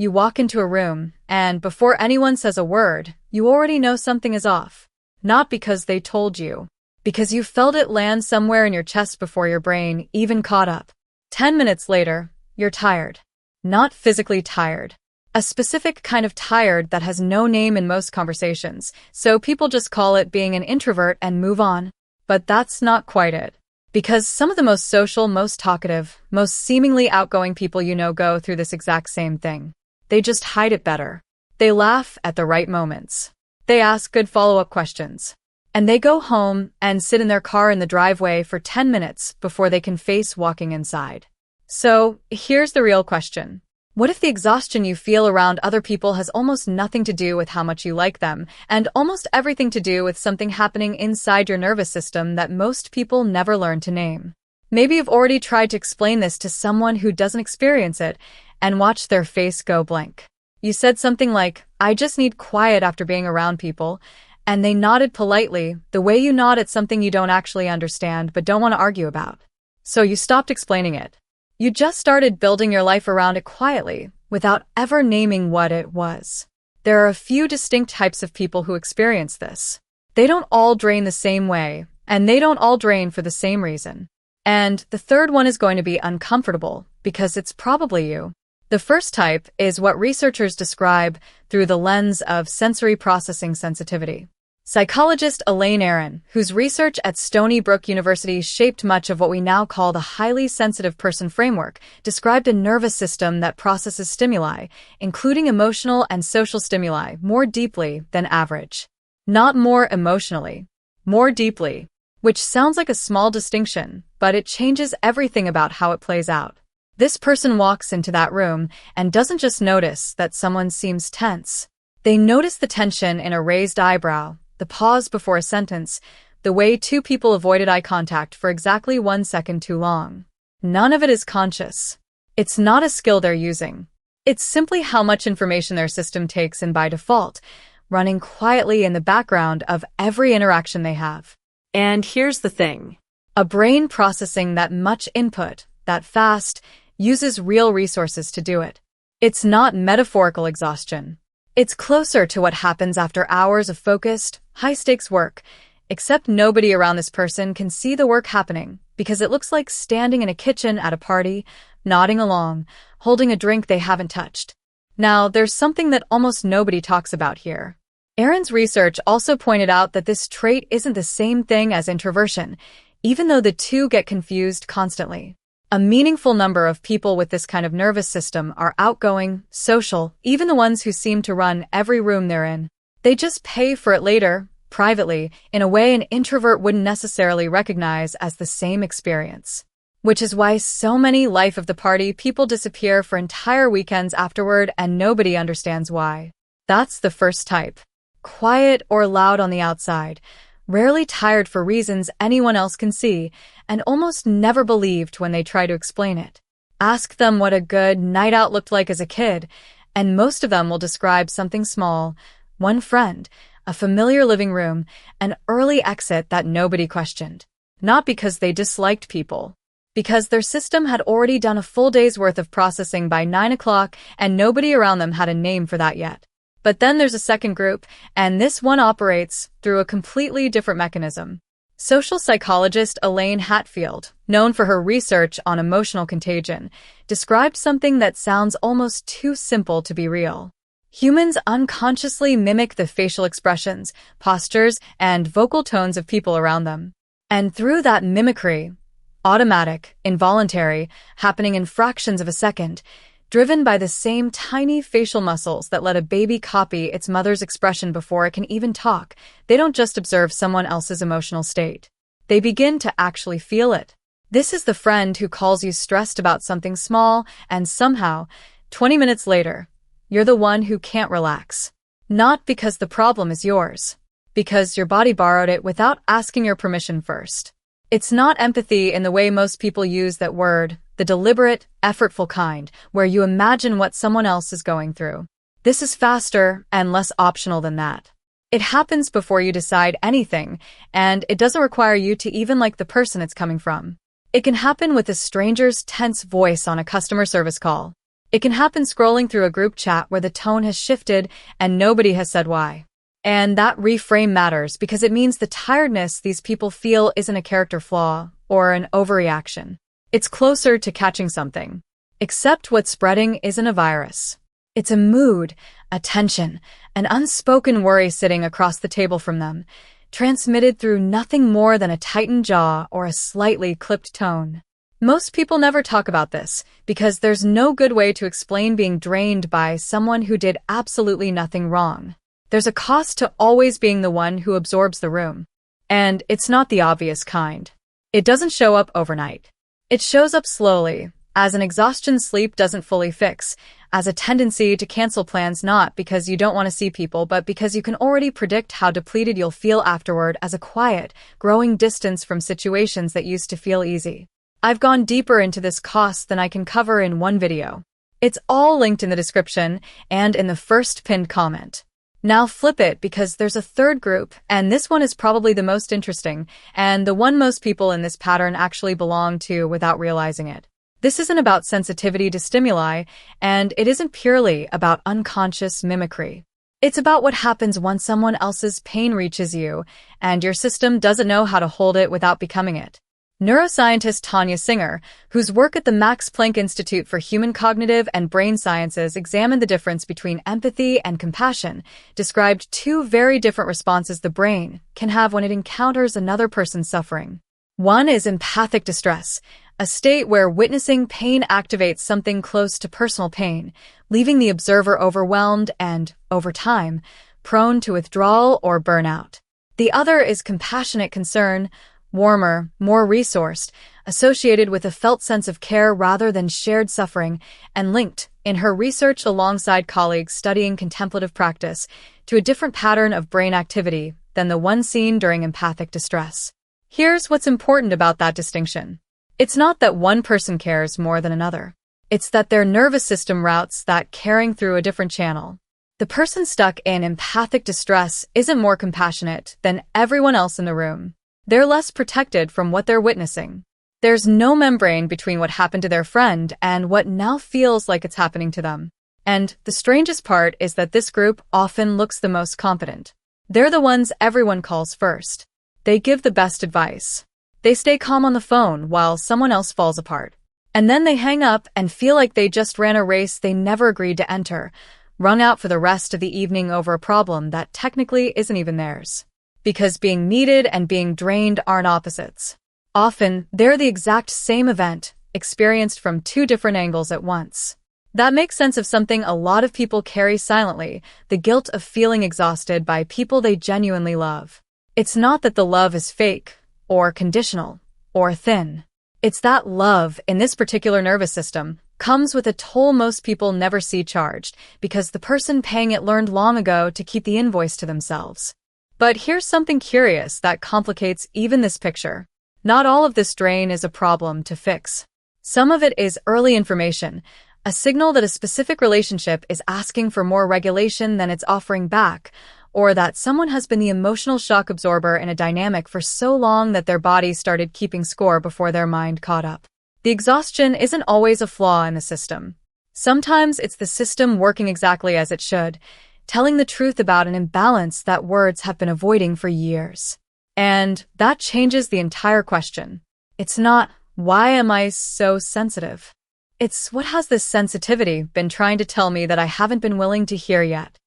You walk into a room, and before anyone says a word, you already know something is off. Not because they told you, because you felt it land somewhere in your chest before your brain even caught up. 10 minutes later, you're tired. Not physically tired. A specific kind of tired that has no name in most conversations, so people just call it being an introvert and move on. But that's not quite it. Because some of the most social, most talkative, most seemingly outgoing people you know go through this exact same thing. They just hide it better. They laugh at the right moments. They ask good follow-up questions. And they go home and sit in their car in the driveway for 10 minutes before they can face walking inside. So, here's the real question. What if the exhaustion you feel around other people has almost nothing to do with how much you like them, and almost everything to do with something happening inside your nervous system that most people never learn to name? Maybe you've already tried to explain this to someone who doesn't experience it, and watched their face go blank. You said something like, "I just need quiet after being around people," and they nodded politely, the way you nod at something you don't actually understand but don't want to argue about. So you stopped explaining it. You just started building your life around it quietly, without ever naming what it was. There are a few distinct types of people who experience this. They don't all drain the same way, and they don't all drain for the same reason. And the third one is going to be uncomfortable, because it's probably you. The first type is what researchers describe through the lens of sensory processing sensitivity. Psychologist Elaine Aron, whose research at Stony Brook University shaped much of what we now call the highly sensitive person framework, described a nervous system that processes stimuli, including emotional and social stimuli, more deeply than average. Not more emotionally, more deeply, which sounds like a small distinction, but it changes everything about how it plays out. This person walks into that room and doesn't just notice that someone seems tense. They notice the tension in a raised eyebrow, the pause before a sentence, the way two people avoided eye contact for exactly 1 second too long. None of it is conscious. It's not a skill they're using. It's simply how much information their system takes in by default, running quietly in the background of every interaction they have. And here's the thing. A brain processing that much input, that fast, uses real resources to do it. It's not metaphorical exhaustion. It's closer to what happens after hours of focused, high-stakes work, except nobody around this person can see the work happening because it looks like standing in a kitchen at a party, nodding along, holding a drink they haven't touched. Now, there's something that almost nobody talks about here. Aron's research also pointed out that this trait isn't the same thing as introversion, even though the two get confused constantly. A meaningful number of people with this kind of nervous system are outgoing, social, even the ones who seem to run every room they're in. They just pay for it later, privately, in a way an introvert wouldn't necessarily recognize as the same experience. Which is why so many life of the party people disappear for entire weekends afterward and nobody understands why. That's the first type. Quiet or loud on the outside, rarely tired for reasons anyone else can see, and almost never believed when they try to explain it. Ask them what a good night out looked like as a kid, and most of them will describe something small, one friend, a familiar living room, an early exit that nobody questioned. Not because they disliked people, because their system had already done a full day's worth of processing by 9 o'clock and nobody around them had a name for that yet. But then there's a second group, and this one operates through a completely different mechanism. Social psychologist Elaine Hatfield, known for her research on emotional contagion, described something that sounds almost too simple to be real. Humans unconsciously mimic the facial expressions, postures, and vocal tones of people around them. And through that mimicry, automatic, involuntary, happening in fractions of a second, driven by the same tiny facial muscles that let a baby copy its mother's expression before it can even talk, they don't just observe someone else's emotional state. They begin to actually feel it. This is the friend who calls you stressed about something small, and somehow, 20 minutes later, you're the one who can't relax. Not because the problem is yours, because your body borrowed it without asking your permission first. It's not empathy in the way most people use that word, the deliberate, effortful kind, where you imagine what someone else is going through. This is faster and less optional than that. It happens before you decide anything, and it doesn't require you to even like the person it's coming from. It can happen with a stranger's tense voice on a customer service call. It can happen scrolling through a group chat where the tone has shifted and nobody has said why. And that reframe matters because it means the tiredness these people feel isn't a character flaw or an overreaction. It's closer to catching something. Except what's spreading isn't a virus. It's a mood, a tension, an unspoken worry sitting across the table from them, transmitted through nothing more than a tightened jaw or a slightly clipped tone. Most people never talk about this because there's no good way to explain being drained by someone who did absolutely nothing wrong. There's a cost to always being the one who absorbs the room. And it's not the obvious kind. It doesn't show up overnight. It shows up slowly, as an exhaustion sleep doesn't fully fix, as a tendency to cancel plans not because you don't want to see people but because you can already predict how depleted you'll feel afterward, as a quiet, growing distance from situations that used to feel easy. I've gone deeper into this cost than I can cover in one video. It's all linked in the description and in the first pinned comment. Now flip it because there's a third group, and this one is probably the most interesting, and the one most people in this pattern actually belong to without realizing it. This isn't about sensitivity to stimuli, and it isn't purely about unconscious mimicry. It's about what happens when someone else's pain reaches you, and your system doesn't know how to hold it without becoming it. Neuroscientist Tanya Singer, whose work at the Max Planck Institute for Human Cognitive and Brain Sciences examined the difference between empathy and compassion, described two very different responses the brain can have when it encounters another person's suffering. One is empathic distress, a state where witnessing pain activates something close to personal pain, leaving the observer overwhelmed and, over time, prone to withdrawal or burnout. The other is compassionate concern, warmer, more resourced, associated with a felt sense of care rather than shared suffering, and linked, in her research alongside colleagues studying contemplative practice, to a different pattern of brain activity than the one seen during empathic distress. Here's what's important about that distinction. It's not that one person cares more than another. It's that their nervous system routes that caring through a different channel. The person stuck in empathic distress isn't more compassionate than everyone else in the room. They're less protected from what they're witnessing. There's no membrane between what happened to their friend and what now feels like it's happening to them. And the strangest part is that this group often looks the most competent. They're the ones everyone calls first. They give the best advice. They stay calm on the phone while someone else falls apart. And then they hang up and feel like they just ran a race they never agreed to enter, wrung out for the rest of the evening over a problem that technically isn't even theirs. Because being needed and being drained aren't opposites. Often, they're the exact same event, experienced from two different angles at once. That makes sense of something a lot of people carry silently, the guilt of feeling exhausted by people they genuinely love. It's not that the love is fake, or conditional, or thin. It's that love, in this particular nervous system, comes with a toll most people never see charged, because the person paying it learned long ago to keep the invoice to themselves. But here's something curious that complicates even this picture. Not all of this drain is a problem to fix. Some of it is early information, a signal that a specific relationship is asking for more regulation than it's offering back, or that someone has been the emotional shock absorber in a dynamic for so long that their body started keeping score before their mind caught up. The exhaustion isn't always a flaw in the system. Sometimes it's the system working exactly as it should, telling the truth about an imbalance that words have been avoiding for years. And that changes the entire question. It's not, why am I so sensitive? It's, what has this sensitivity been trying to tell me that I haven't been willing to hear yet?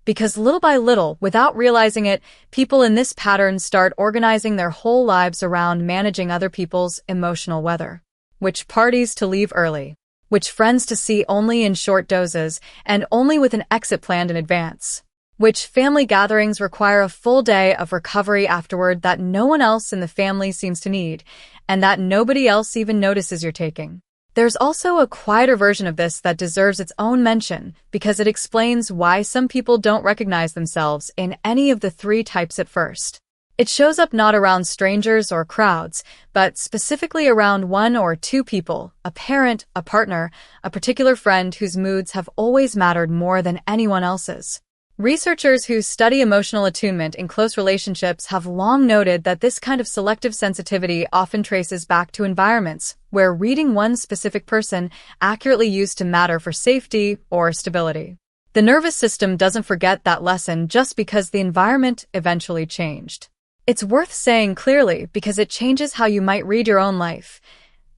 Because little by little, without realizing it, people in this pattern start organizing their whole lives around managing other people's emotional weather. Which parties to leave early. Which friends to see only in short doses and only with an exit planned in advance. Which family gatherings require a full day of recovery afterward that no one else in the family seems to need, and that nobody else even notices you're taking. There's also a quieter version of this that deserves its own mention because it explains why some people don't recognize themselves in any of the three types at first. It shows up not around strangers or crowds, but specifically around one or two people, a parent, a partner, a particular friend whose moods have always mattered more than anyone else's. Researchers who study emotional attunement in close relationships have long noted that this kind of selective sensitivity often traces back to environments where reading one specific person accurately used to matter for safety or stability. The nervous system doesn't forget that lesson just because the environment eventually changed. It's worth saying clearly because it changes how you might read your own life.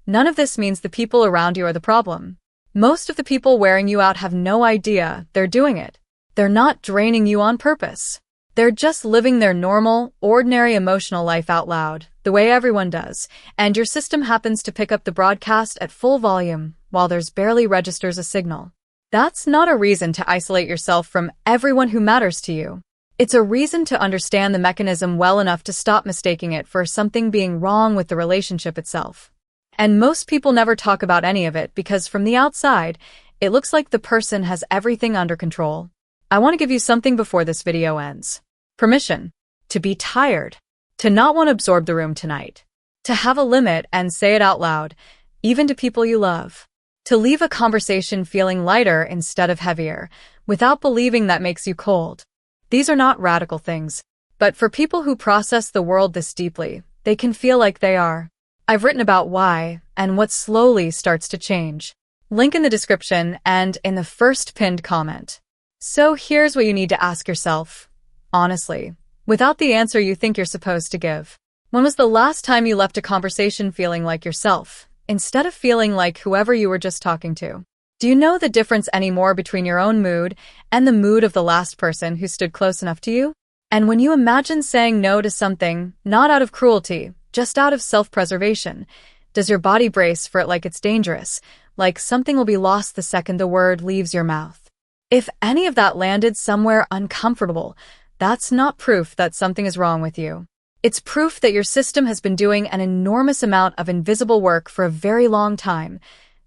None of this means the people around you are the problem. Most of the people wearing you out have no idea they're doing it. They're not draining you on purpose. They're just living their normal, ordinary emotional life out loud, the way everyone does, and your system happens to pick up the broadcast at full volume while there's barely registers a signal. That's not a reason to isolate yourself from everyone who matters to you. It's a reason to understand the mechanism well enough to stop mistaking it for something being wrong with the relationship itself. And most people never talk about any of it because from the outside, it looks like the person has everything under control. I want to give you something before this video ends. Permission. To be tired. To not want to absorb the room tonight. To have a limit and say it out loud, even to people you love. To leave a conversation feeling lighter instead of heavier, without believing that makes you cold. These are not radical things, but for people who process the world this deeply, they can feel like they are. I've written about why and what slowly starts to change. Link in the description and in the first pinned comment. So here's what you need to ask yourself, honestly, without the answer you think you're supposed to give. When was the last time you left a conversation feeling like yourself, instead of feeling like whoever you were just talking to? Do you know the difference anymore between your own mood and the mood of the last person who stood close enough to you? And when you imagine saying no to something, not out of cruelty, just out of self-preservation, does your body brace for it like it's dangerous, like something will be lost the second the word leaves your mouth? If any of that landed somewhere uncomfortable, that's not proof that something is wrong with you. It's proof that your system has been doing an enormous amount of invisible work for a very long time,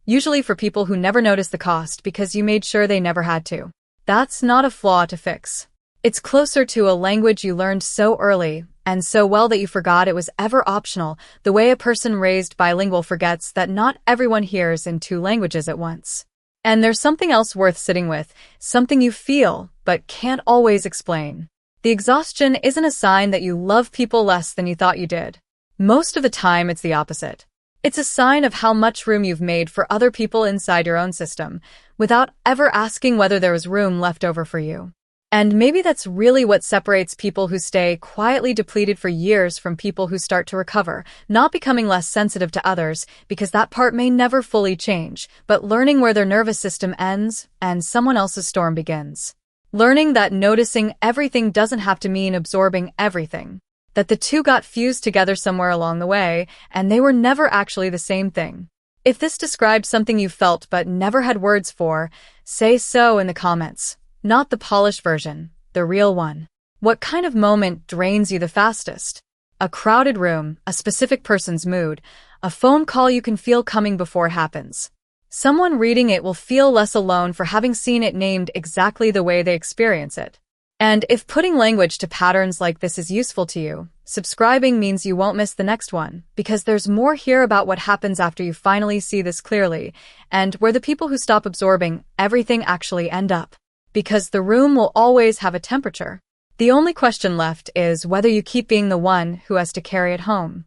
usually for people who never notice the cost because you made sure they never had to. That's not a flaw to fix. It's closer to a language you learned so early and so well that you forgot it was ever optional, the way a person raised bilingual forgets that not everyone hears in two languages at once. And there's something else worth sitting with, something you feel, but can't always explain. The exhaustion isn't a sign that you love people less than you thought you did. Most of the time, it's the opposite. It's a sign of how much room you've made for other people inside your own system, without ever asking whether there was room left over for you. And maybe that's really what separates people who stay quietly depleted for years from people who start to recover, not becoming less sensitive to others, because that part may never fully change, but learning where their nervous system ends and someone else's storm begins. Learning that noticing everything doesn't have to mean absorbing everything. That the two got fused together somewhere along the way, and they were never actually the same thing. If this described something you felt but never had words for, say so in the comments. Not the polished version, the real one. What kind of moment drains you the fastest? A crowded room, a specific person's mood, a phone call you can feel coming before it happens. Someone reading it will feel less alone for having seen it named exactly the way they experience it. And if putting language to patterns like this is useful to you, subscribing means you won't miss the next one, because there's more here about what happens after you finally see this clearly, and where the people who stop absorbing everything actually end up. Because the room will always have a temperature. The only question left is whether you keep being the one who has to carry it home.